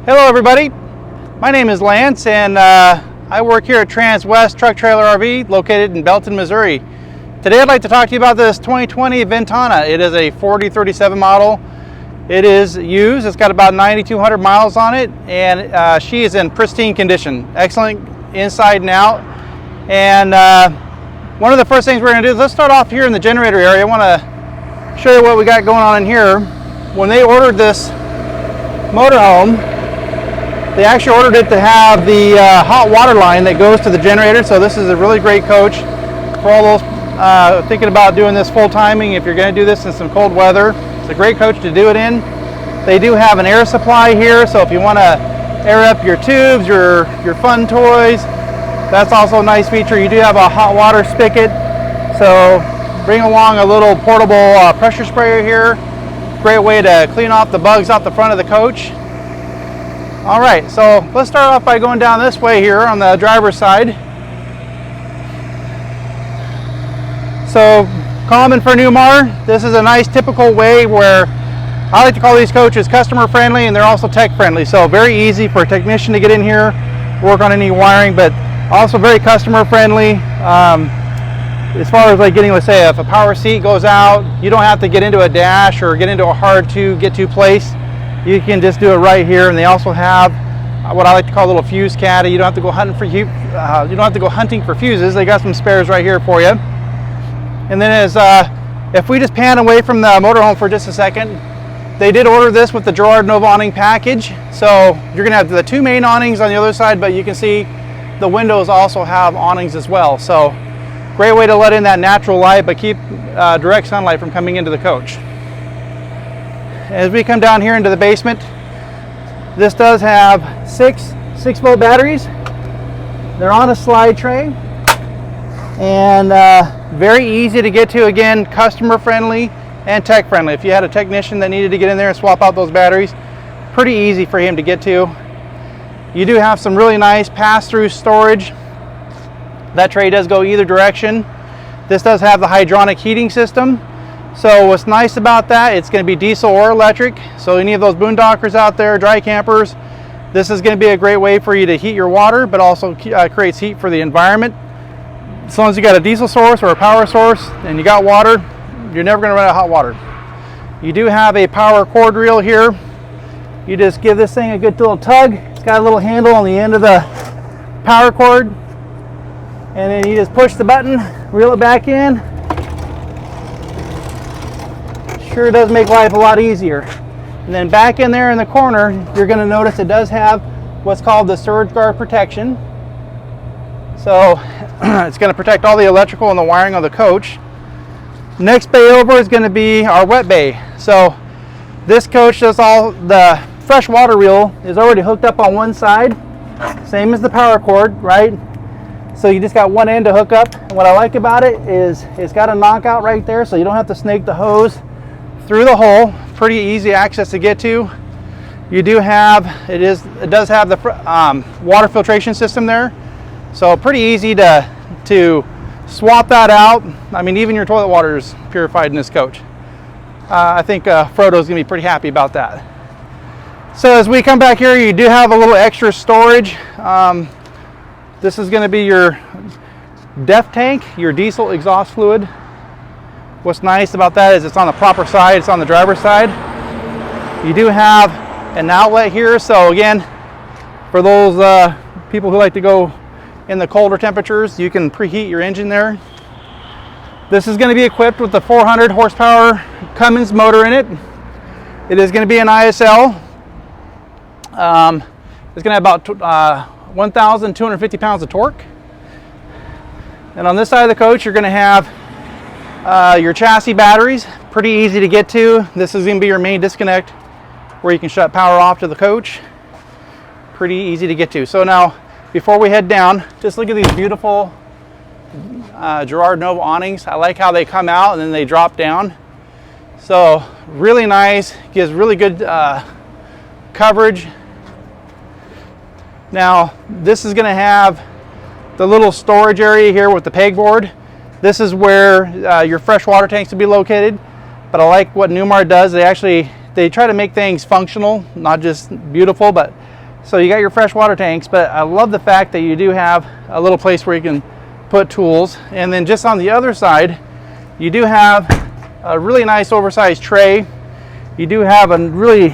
Hello everybody, my name is Lance and I work here at Transwest Truck Trailer RV located in Belton, Missouri. Today I'd like to talk to you about this 2020 Ventana. It is a 4037 model. It is used, it's got about 9,200 miles on it, and she is in pristine condition. Excellent inside and out. And one of the first things we're going to do is let's start off here in the generator area. I want to show you what we got going on in here. When they ordered this motorhome, they actually ordered it to have the hot water line that goes to the generator. So this is a really great coach for all those thinking about doing this full timing. If you're going to do this in some cold weather, it's a great coach to do it in. They do have an air supply here, so if you want to air up your tubes, your fun toys, that's also a nice feature. You do have a hot water spigot, so bring along a little portable pressure sprayer here. Great way to clean off the bugs off the front of the coach. All right, so let's start off by going down this way here on the driver's side. So common for Newmar, this is a nice typical way where I like to call these coaches customer friendly, and they're also tech friendly. So very easy for a technician to get in here, work on any wiring, but also very customer friendly. As far as like getting, let's say if a power seat goes out, you don't have to get into a dash or get into a hard to get to place. You can just do it right here. And they also have what I like to call a little fuse caddy. You don't have to go hunting for you don't have to go hunting for fuses. They got some spares right here for you. And then if we just pan away from the motorhome for just a second, they did order this with the Girard Nova awning package. So you're gonna have the two main awnings on the other side, but you can see the windows also have awnings as well. So great way to let in that natural light, but keep direct sunlight from coming into the coach. As we come down here into the basement, this does have six 6-volt batteries. They're on a slide tray, and very easy to get to. Again, customer friendly and tech friendly. If you had a technician that needed to get in there and swap out those batteries, pretty easy for him to get to. You do have some really nice pass-through storage. That tray does go either direction. This does have the hydronic heating system. So what's nice about that, it's going to be diesel or electric. So any of those boondockers out there, dry campers, this is going to be a great way for you to heat your water, but also creates heat for the environment. As long as you got a diesel source or a power source and you got water, you're never going to run out of hot water. You do have a power cord reel here. You just give this thing a good little tug. It's got a little handle on the end of the power cord, and then you just push the button, reel it back in. Sure does make life a lot easier. And then back in there in the corner, you're going to notice it does have what's called the surge guard protection. So it's going to protect all the electrical and the wiring of the coach. Next bay over is going to be our wet bay. So this coach does all the fresh water reel is already hooked up on one side, same as the power cord, right? So you just got one end to hook up. And what I like about it is it's got a knockout right there, so you don't have to snake the hose through the hole. Pretty easy access to get to. You do have, it does have the water filtration system there, so pretty easy to swap that out. I mean, even your toilet water is purified in this coach. I think Frodo's gonna be pretty happy about that. So as we come back here, you do have a little extra storage. This is gonna be your DEF tank, your diesel exhaust fluid. What's nice about that is it's on the proper side, it's on the driver's side. You do have an outlet here, so again, for those people who like to go in the colder temperatures, you can preheat your engine there. This is going to be equipped with the 400 horsepower Cummins motor in it. It is going to be an ISL. It's going to have about 1,250 pounds of torque. And on this side of the coach, you're going to have your chassis batteries, pretty easy to get to. This is going to be your main disconnect where you can shut power off to the coach. Pretty easy to get to. So now, before we head down, just look at these beautiful Girard Nova awnings. I like how they come out and then they drop down. So really nice, gives really good coverage. Now this is going to have the little storage area here with the pegboard. This is where your fresh water tanks will be located. But I like what Newmar does. They try to make things functional, not just beautiful, but So you got your fresh water tanks, but I love the fact that you do have a little place where you can put tools. And then just on the other side, you do have a really nice oversized tray. You do have a really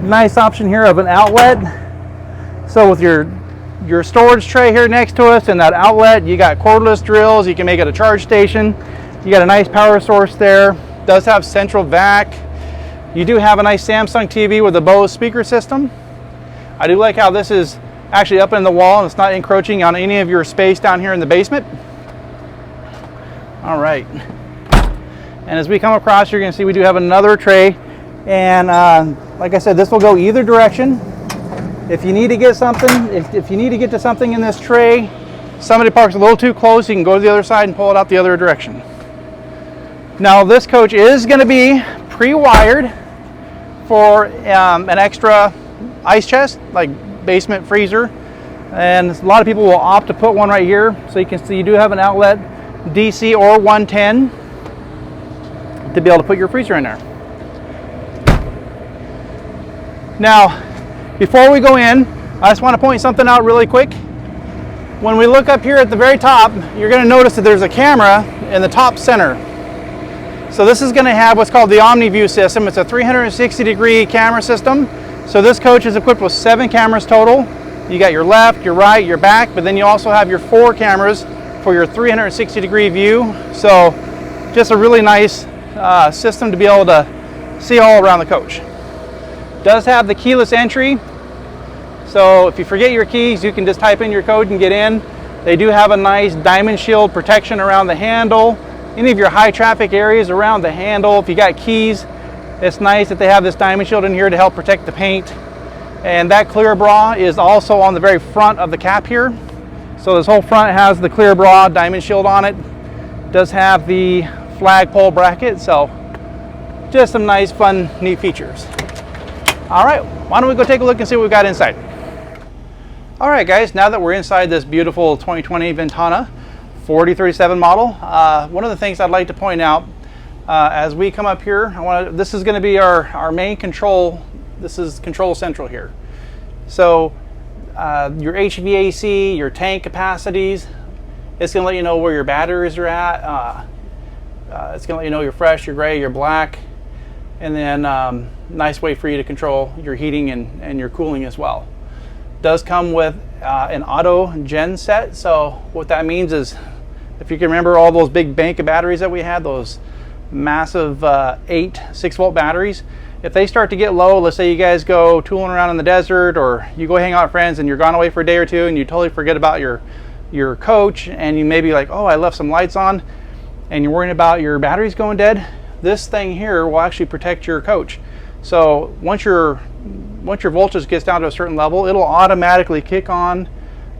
nice option here of an outlet. So with your storage tray here next to us and that outlet, you got cordless drills. You can make it a charge station. You got a nice power source there. Does have central vac. You do have a nice Samsung TV with a Bose speaker system. I do like how this is actually up in the wall and it's not encroaching on any of your space down here in the basement. All right. And as we come across, you're going to see we do have another tray. And like I said, this will go either direction. If you need to get something, if you need to get to something in this tray, somebody parks a little too close, you can go to the other side and pull it out the other direction. Now this coach is going to be pre-wired for an extra ice chest, like basement freezer. And a lot of people will opt to put one right here. So you can see you do have an outlet, DC or 110, to be able to put your freezer in there. Now, before we go in, I just want to point something out really quick. When we look up here at the very top, you're going to notice that there's a camera in the top center. So this is going to have what's called the OmniView system. It's a 360-degree camera system. So this coach is equipped with 7 cameras total. You got your left, your right, your back, but then you also have your 4 cameras for your 360-degree view. So just a really nice system to be able to see all around the coach. Does have the keyless entry. So if you forget your keys, you can just type in your code and get in. They do have a nice diamond shield protection around the handle. Any of your high traffic areas around the handle, if you got keys, it's nice that they have this diamond shield in here to help protect the paint. And that clear bra is also on the very front of the cap here. So this whole front has the clear bra diamond shield on it. Does have the flagpole bracket, so just some nice, fun, neat features. All right, why don't we go take a look and see what we've got inside. All right, guys, now that we're inside this beautiful 2020 Ventana 4037 model, one of the things I'd like to point out as we come up here, this is going to be our main control. This is Control Central here. So your HVAC, your tank capacities, it's going to let you know where your batteries are at. It's going to let you know your fresh, your gray, your black, and then nice way for you to control your heating and your cooling as well. Does come with an auto gen set. So what that means is, if you can remember all those big bank of batteries that we had, those massive 8 6-volt batteries, if they start to get low, let's say you guys go tooling around in the desert, or you go hang out with friends and you're gone away for a day or two and you totally forget about your coach, and you may be like, oh, I left some lights on, and you're worrying about your batteries going dead, this thing here will actually protect your coach. So once your voltage gets down to a certain level, it'll automatically kick on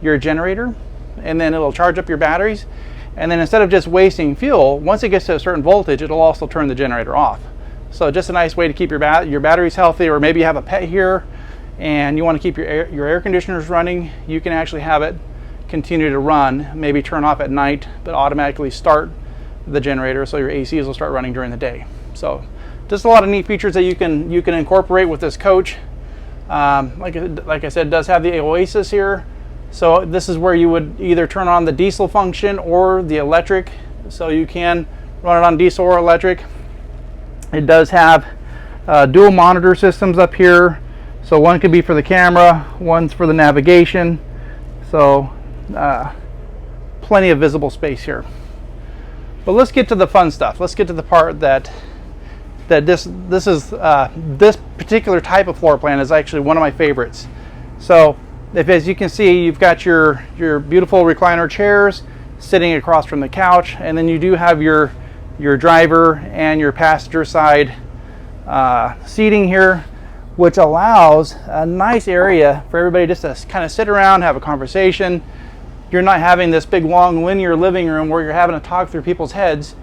your generator, and then it'll charge up your batteries. And then instead of just wasting fuel, once it gets to a certain voltage, it'll also turn the generator off. So just a nice way to keep your batteries healthy. Or maybe you have a pet here and you want to keep your air conditioners running, you can actually have it continue to run, maybe turn off at night, but automatically start the generator so your ACs will start running during the day. So just a lot of neat features that you can incorporate with this coach. Like I said, it does have the Oasis here. So this is where you would either turn on the diesel function or the electric. So you can run it on diesel or electric. It does have dual monitor systems up here. So one could be for the camera, one's for the navigation. So plenty of visible space here. But let's get to the fun stuff. Let's get to the part that this particular type of floor plan is actually one of my favorites. So as you can see, you've got your beautiful recliner chairs sitting across from the couch, and then you do have your driver and your passenger side seating here, which allows a nice area for everybody just to kind of sit around, have a conversation. You're not having this big long linear living room where you're having to talk through people's heads.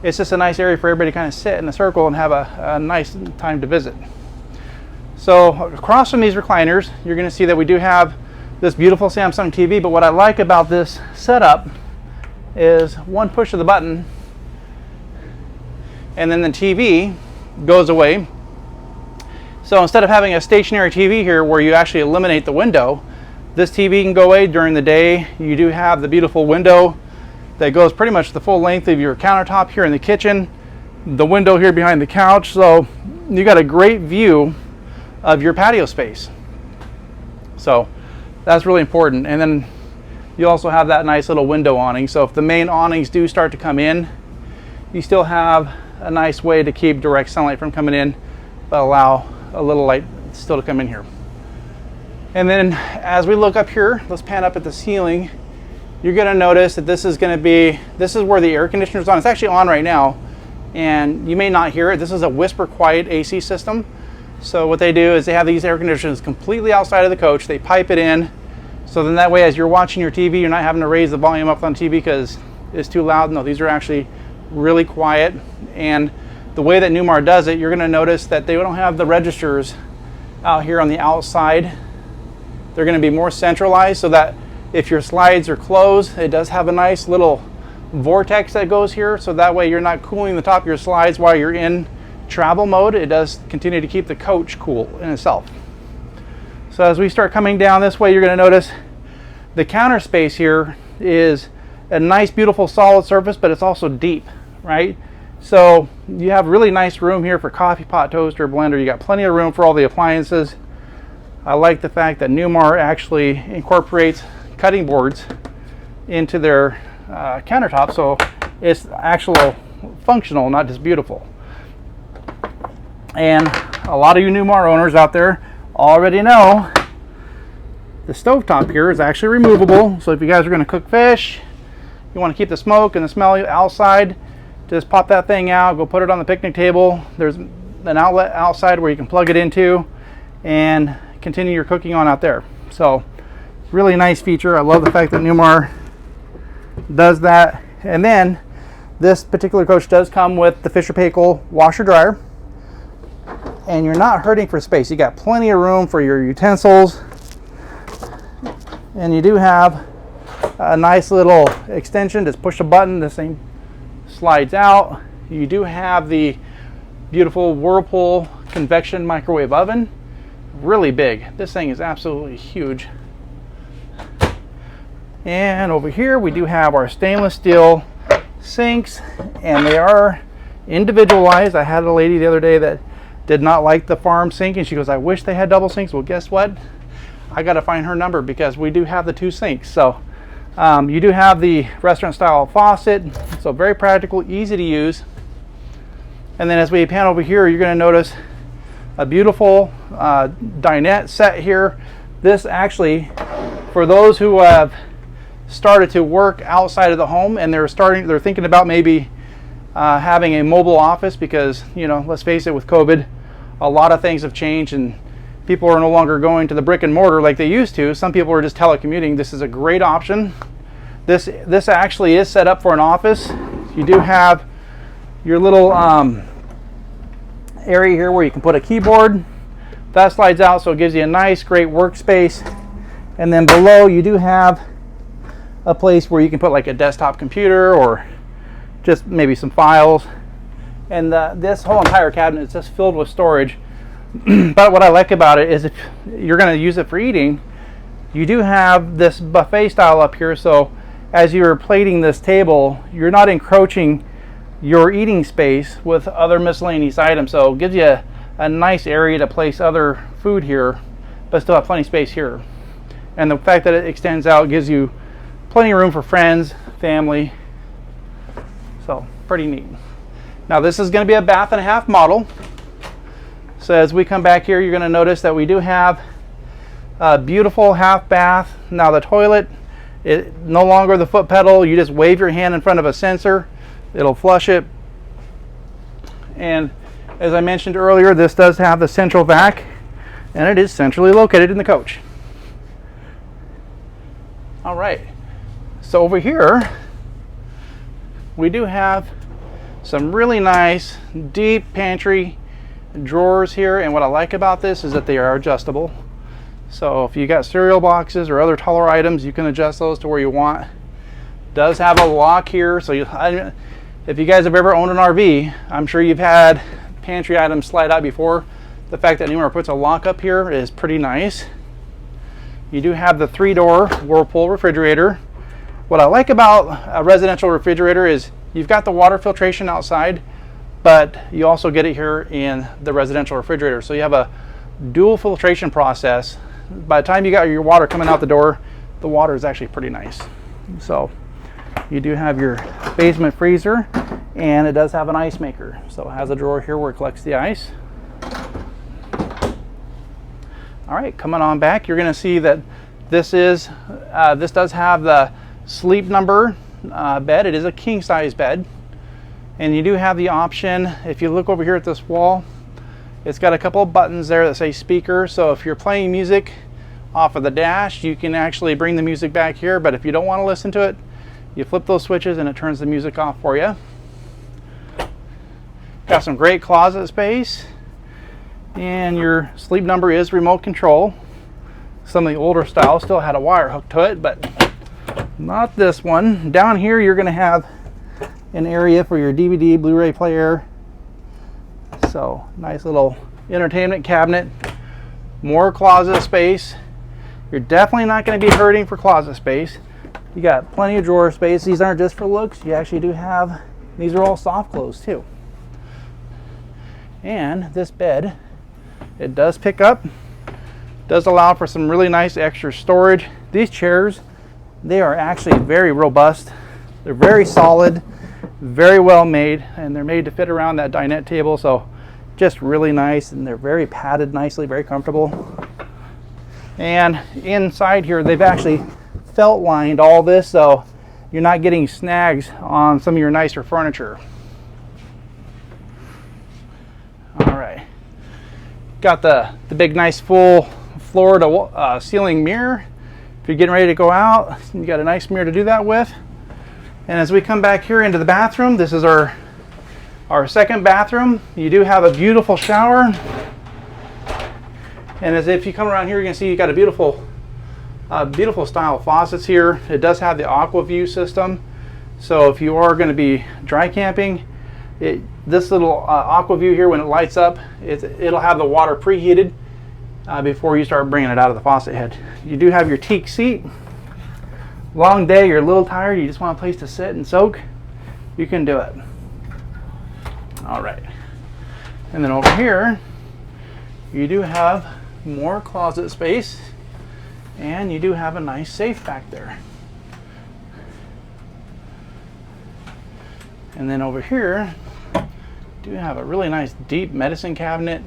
It's just a nice area for everybody to kind of sit in a circle and have a nice time to visit. So across from these recliners, you're going to see that we do have this beautiful Samsung TV, but what I like about this setup is one push of the button and then the TV goes away. So instead of having a stationary TV here where you actually eliminate the window, this TV can go away during the day. You do have the beautiful window that goes pretty much the full length of your countertop here in the kitchen, the window here behind the couch. So you got a great view of your patio space. So that's really important. And then you also have that nice little window awning. So if the main awnings do start to come in, you still have a nice way to keep direct sunlight from coming in, but allow a little light still to come in here. And then as we look up here, let's pan up at the ceiling. You're gonna notice that this is where the air conditioner is on. It's actually on right now, and you may not hear it. This is a whisper quiet AC system. So what they do is they have these air conditioners completely outside of the coach. They pipe it in, so then that way as you're watching your TV, you're not having to raise the volume up on TV because it's too loud. No, these are actually really quiet. And the way that Newmar does it, you're gonna notice that they don't have the registers out here on the outside. They're gonna be more centralized so that if your slides are closed, it does have a nice little vortex that goes here, so that way you're not cooling the top of your slides while you're in travel mode. It does continue to keep the coach cool in itself. So as we start coming down this way, you're going to notice the counter space here is a nice, beautiful, solid surface, but it's also deep, right? So you have really nice room here for coffee pot, toaster, blender. You got plenty of room for all the appliances. I like the fact that Newmar actually incorporates cutting boards into their countertop, so it's actual functional, not just beautiful. And a lot of you Newmar owners out there already know the stovetop here is actually removable. So if you guys are going to cook fish, you want to keep the smoke and the smell outside, just pop that thing out, go put it on the picnic table. There's an outlet outside where you can plug it into and continue your cooking on out there. So really nice feature. I love the fact that Newmar does that. And then this particular coach does come with the Fisher Paykel washer dryer, and you're not hurting for space. You got plenty of room for your utensils, and you do have a nice little extension. Just push a button, this thing slides out. You do have the beautiful Whirlpool convection microwave oven, really big. This thing is absolutely huge. And over here we do have our stainless steel sinks, and they are individualized. I had a lady the other day that did not like the farm sink, and she goes, I wish they had double sinks. Well, guess what? I got to find her number because we do have the two sinks. So you do have the restaurant style faucet, so very practical, easy to use. And then as we pan over here, you're going to notice a beautiful dinette set here. This actually, for those who have started to work outside of the home and they're thinking about maybe having a mobile office, because, you know, let's face it, with COVID, a lot of things have changed and people are no longer going to the brick and mortar like they used to. Some people are just telecommuting. This is a great option. This actually is set up for an office. You do have your little area here where you can put a keyboard. That slides out, so it gives you a nice, great workspace. And then below you do have a place where you can put like a desktop computer or just maybe some files. And this whole entire cabinet is just filled with storage. But what I like about it is if you're going to use it for eating, you do have this buffet style up here. So as you're plating this table, you're not encroaching your eating space with other miscellaneous items. So it gives you a nice area to place other food here, but still have plenty of space here. And the fact that it extends out gives you plenty of room for friends, family. So pretty neat. Now this is going to be a bath and a half model. So as we come back here, you're going to notice that we do have a beautiful half bath. Now the toilet, it no longer the foot pedal. You just wave your hand in front of a sensor. It'll flush it. And as I mentioned earlier, this does have the central vac, and it is centrally located in the coach. All right. So over here, we do have some really nice deep pantry drawers here, and what I like about this is that they are adjustable. So if you got cereal boxes or other taller items, you can adjust those to where you want. Does have a lock here, so if you guys have ever owned an RV, I'm sure you've had pantry items slide out before. the fact that Newmar puts a lock up here is pretty nice. You do have the 3-door Whirlpool refrigerator. What I like about a residential refrigerator is you've got the water filtration outside, but you also get it here in the residential refrigerator. So you have a dual filtration process. By the time you got your water coming out the door, the water is actually pretty nice. So you do have your basement freezer, and it does have an ice maker. So it has a drawer here where it collects the ice. All right, coming on back, you're going to see that this does have the sleep number bed. It is a king size bed, and you do have the option. If you look over here at this wall, it's got a couple of buttons there that say speaker. So if you're playing music off of the dash, you can actually bring the music back here. But if you don't want to listen to it, you flip those switches and it turns the music off for you. Got some great closet space. And your sleep number is remote control. Some of the older styles still had a wire hooked to it, but not this one. Down here you're going to have an area for your DVD, Blu-ray player. So nice little entertainment cabinet. More closet space. You're definitely not going to be hurting for closet space. You got plenty of drawer space. These aren't just for looks. You actually do have, these are all soft close too. And this bed, it does pick up, does allow for some really nice extra storage. These chairs, they are actually very robust. They're very solid, very well made, and they're made to fit around that dinette table. So just really nice, and they're very padded nicely, very comfortable. And inside here, they've actually felt lined all this, so you're not getting snags on some of your nicer furniture. All right. Got the big nice full floor to ceiling mirror. If you're getting ready to go out, you got a nice mirror to do that with. And as we come back here into the bathroom, this is our second bathroom. You do have a beautiful shower. And as if you come around here, you're gonna see you got a beautiful style of faucets here. It does have the aqua view system. So if you are gonna be dry camping, this little aqua view here, when it lights up, it'll have the water preheated before you start bringing it out of the faucet head. You do have your teak seat. Long day, you're a little tired, you just want a place to sit and soak, you can do it. All right. And then over here, you do have more closet space, and you do have a nice safe back there. And then over here, do have a really nice deep medicine cabinet,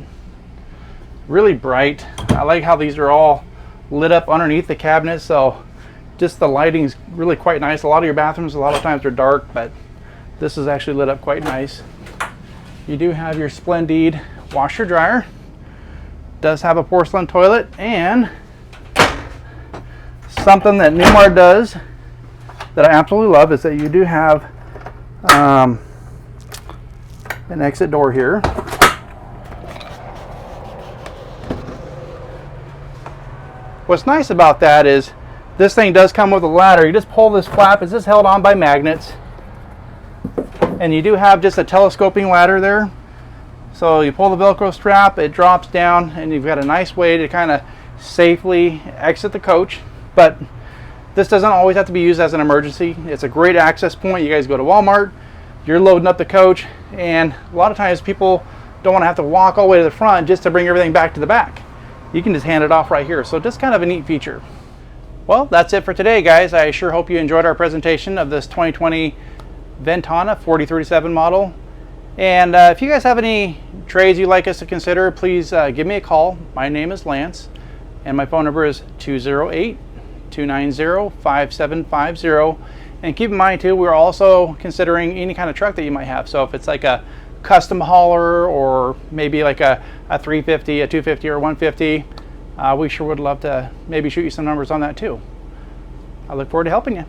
really bright. I like how these are all lit up underneath the cabinet, so just the lighting's really quite nice. A lot of your bathrooms, a lot of times are dark, but this is actually lit up quite nice. You do have your Splendide washer dryer. Does have a porcelain toilet, and something that Newmar does that I absolutely love is that you do have an exit door here. What's nice about that is this thing does come with a ladder. You just pull this flap. It's just held on by magnets, and you do have just a telescoping ladder there. So you pull the Velcro strap, it drops down, and you've got a nice way to kind of safely exit the coach. But this doesn't always have to be used as an emergency. It's a great access point. You guys go to Walmart, you're loading up the coach, and a lot of times people don't want to have to walk all the way to the front just to bring everything back to the back. You can just hand it off right here. So just kind of a neat feature. Well, that's it for today, guys. I sure hope you enjoyed our presentation of this 2020 Ventana 4037 model. And if you guys have any trades you'd like us to consider, please give me a call. My name is Lance, and my phone number is 208-290-5750. And keep in mind too, we're also considering any kind of truck that you might have. So if it's like a custom hauler, or maybe like a 350, a 250, or 150, we sure would love to maybe shoot you some numbers on that too. I look forward to helping you.